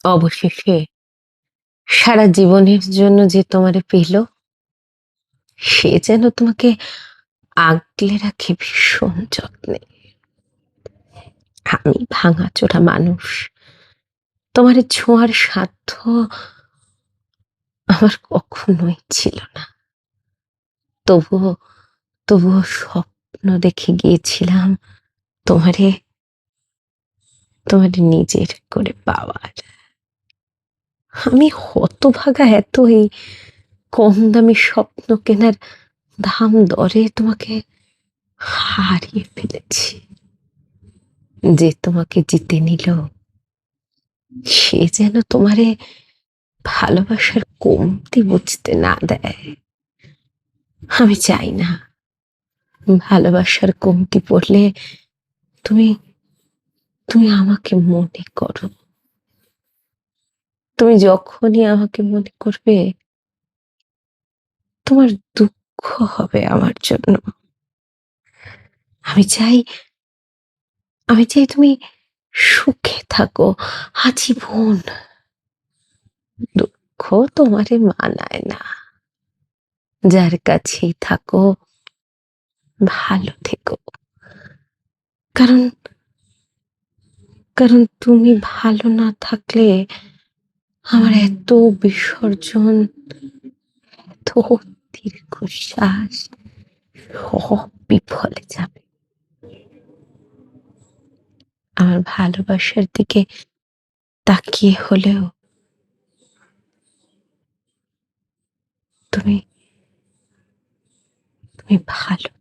অবশেষে সারা জীবনের জন্য যে তোমারে পেল, সে যেন তোমাকে আগলে রাখে ভীষণ যত্নে। আমি ভাঙাচোরা মানুষ, তোমারে ছোঁয়ার সাধ্য আমার কখনোই ছিল না। তবুও তবুও স্বপ্ন দেখে গিয়েছিলাম তোমারে তোমারে নিজের করে পাওয়ার। আমি হতভাগা এত এই কম দামি স্বপ্ন কেনার দাম দরে তোমাকে হারিয়ে ফেলেছি। যে তোমাকে জিতে নিল, সে যেন তোমারে ভালোবাসার কমতি বুঝতে না দেয়। আমি চাই না ভালোবাসার কমতি পড়লে তুমি তুমি আমাকে মনে করো। তুমি যখনই আমাকে মনে করবে, তোমার দুঃখ হবে আমার জন্য। আমি চাই আমি চাই তুমি সুখে থাকো আজীবন। দুঃখ তোমারে মানায় না। যার কাছেই থাকো ভালো থেকো। কারণ কারণ তুমি ভালো না থাকলে আমার এত বিসর্জন, এত দীর্ঘশ্বাস সব বিফলে যাবে। আমার ভালোবাসার দিকে তাকিয়ে হলেও তুমি তুমি ভালো